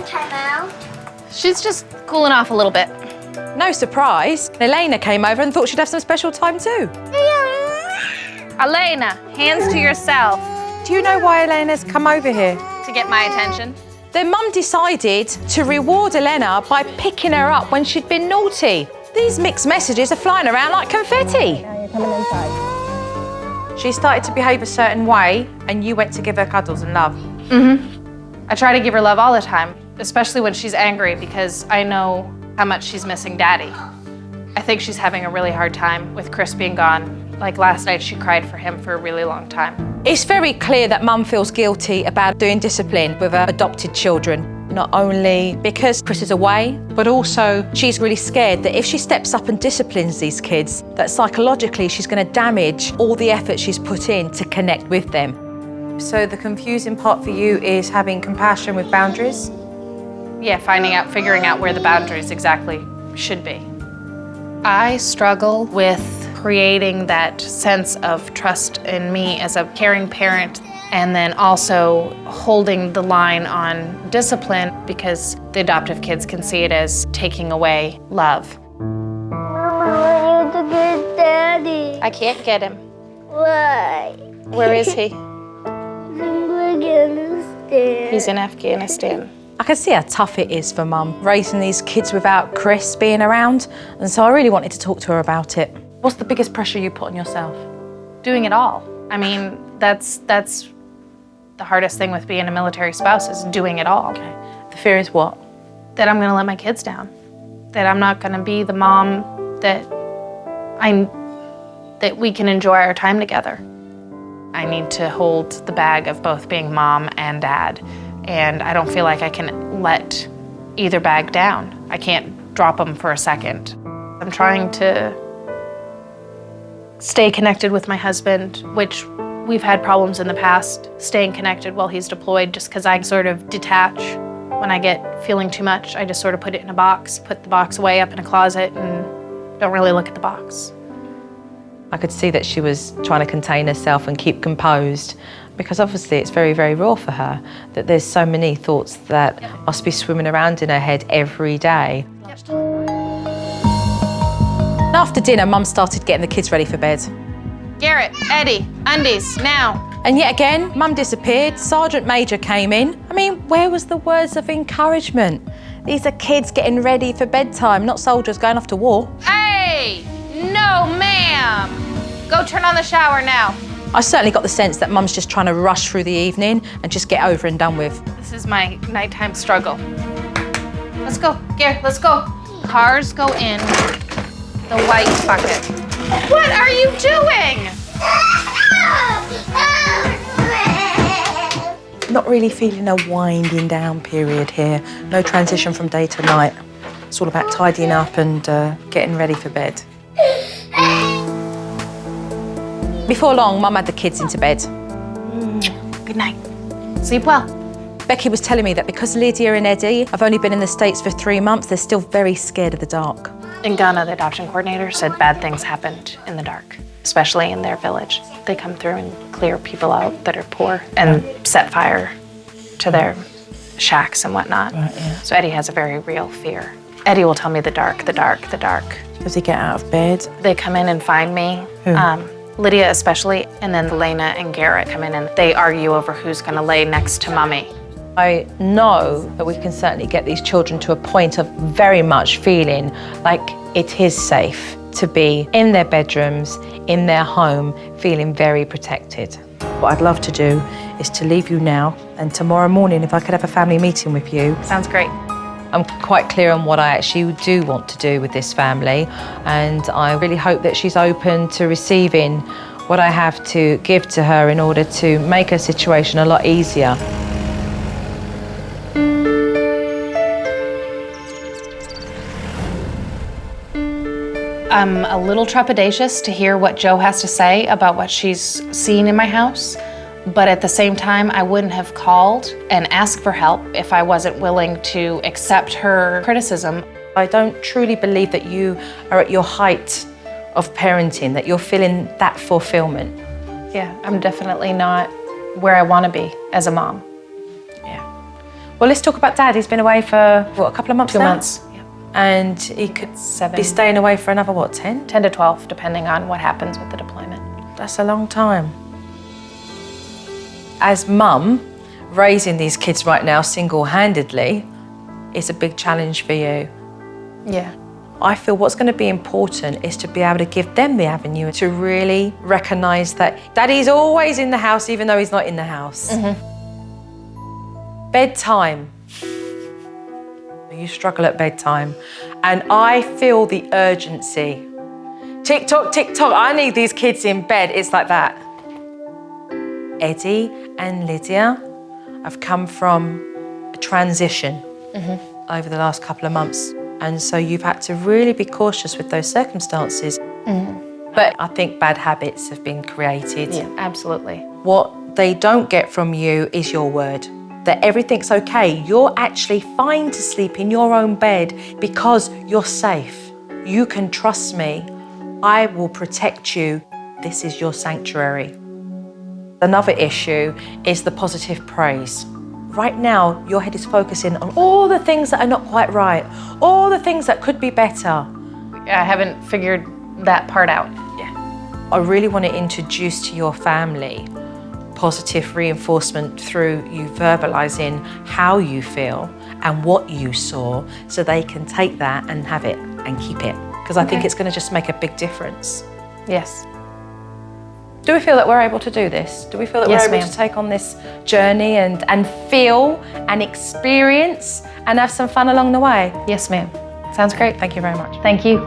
time out? She's just cooling off a little bit. No surprise, Elena came over and thought she'd have some special time too. Elena, hands to yourself. Do you know why Elena's come over here? To get my attention. Their mum decided to reward Elena by picking her up when she'd been naughty. These mixed messages are flying around like confetti. Now you're coming inside. She started to behave a certain way and you went to give her cuddles and love. I try to give her love all the time, especially when she's angry because I know how much she's missing Daddy. I think she's having a really hard time with Chris being gone. Like last night, she cried for him for a really long time. It's very clear that mum feels guilty about doing discipline with her adopted children. Not only because Chris is away, but also she's really scared that if she steps up and disciplines these kids, that psychologically she's going to damage all the effort she's put in to connect with them. So the confusing part for you is having compassion with boundaries? Yeah, figuring out where the boundaries exactly should be. I struggle with creating that sense of trust in me as a caring parent, and then also holding the line on discipline because the adoptive kids can see it as taking away love. Mama, I want you to get Daddy. I can't get him. Why? Where is he? Afghanistan. He's in Afghanistan. I can see how tough it is for mum, raising these kids without Chris being around, and so I really wanted to talk to her about it. What's the biggest pressure you put on yourself? Doing it all. I mean, that's the hardest thing with being a military spouse is doing it all. Okay. The fear is what? That I'm gonna let my kids down. That I'm not gonna be the mom that we can enjoy our time together. I need to hold the bag of both being mom and dad, and I don't feel like I can let either bag down. I can't drop them for a second. I'm trying to stay connected with my husband, which we've had problems in the past, staying connected while he's deployed, just because I sort of detach. When I get feeling too much, I just sort of put it in a box, put the box away up in a closet, and don't really look at the box. I could see that she was trying to contain herself and keep composed, because obviously it's very, very raw for her, that there's so many thoughts that must be swimming around in her head every day. After dinner, mum started getting the kids ready for bed. Garrett, Eddie, undies, now. And yet again, mum disappeared, Sergeant Major came in. I mean, where was the words of encouragement? These are kids getting ready for bedtime, not soldiers going off to war. Hey, no ma'am. Go turn on the shower now. I certainly got the sense that mum's just trying to rush through the evening and just get over and done with. This is my nighttime struggle. Let's go, Garrett, let's go. Cars go in the white bucket. What are you doing? Not really feeling a winding down period here. No transition from day to night. It's all about tidying up and getting ready for bed. Before long, mum had the kids into bed. Good night. Sleep well. Becky was telling me that because Lydia and Eddie have only been in the States for 3 months, they're still very scared of the dark. In Ghana, the adoption coordinator said bad things happened in the dark, especially in their village. They come through and clear people out that are poor and set fire to their shacks and whatnot. Right, yeah. So Eddie has a very real fear. Eddie will tell me the dark, the dark, the dark. Does he get out of bed? They come in and find me, Who? Lydia especially, and then Elena and Garrett come in and they argue over who's gonna lay next to Mummy. I know that we can certainly get these children to a point of very much feeling like it is safe to be in their bedrooms, in their home, feeling very protected. What I'd love to do is to leave you now, and tomorrow morning, if I could have a family meeting with you. Sounds great. I'm quite clear on what I actually do want to do with this family, and I really hope that she's open to receiving what I have to give to her in order to make her situation a lot easier. I'm a little trepidatious to hear what Jo has to say about what she's seen in my house, but at the same time, I wouldn't have called and asked for help if I wasn't willing to accept her criticism. I don't truly believe that you are at your height of parenting, that you're feeling that fulfillment. Yeah, I'm definitely not where I want to be as a mom. Yeah. Well, let's talk about Dad. He's been away for, what, a couple of months 2 now? months. Yeah. And he could 7. be staying away for another, what, 10? 10 to 12, depending on what happens with the deployment. That's a long time. As mum, raising these kids right now single-handedly is a big challenge for you. Yeah. I feel what's going to be important is to be able to give them the avenue to really recognise that Daddy's always in the house even though he's not in the house. Bedtime. You struggle at bedtime. And I feel the urgency. Tick tock, I need these kids in bed. It's like that. Eddie and Lydia have come from a transition over the last couple of months. And so you've had to really be cautious with those circumstances. But I think bad habits have been created. Yeah, absolutely. What they don't get from you is your word, that everything's okay. You're actually fine to sleep in your own bed because you're safe. You can trust me. I will protect you. This is your sanctuary. Another issue is the positive praise. Right now, your head is focusing on all the things that are not quite right, all the things that could be better. I haven't figured that part out. Yeah. I really want to introduce to your family positive reinforcement through you verbalising how you feel and what you saw so they can take that and have it and keep it. Because I think it's going to just make a big difference. Yes. Do we feel that we're able to do this? Do we feel that Yes, we're able ma'am. to take on this journey and feel and experience and have some fun along the way? Yes, ma'am. Sounds great. Thank you very much. Thank you.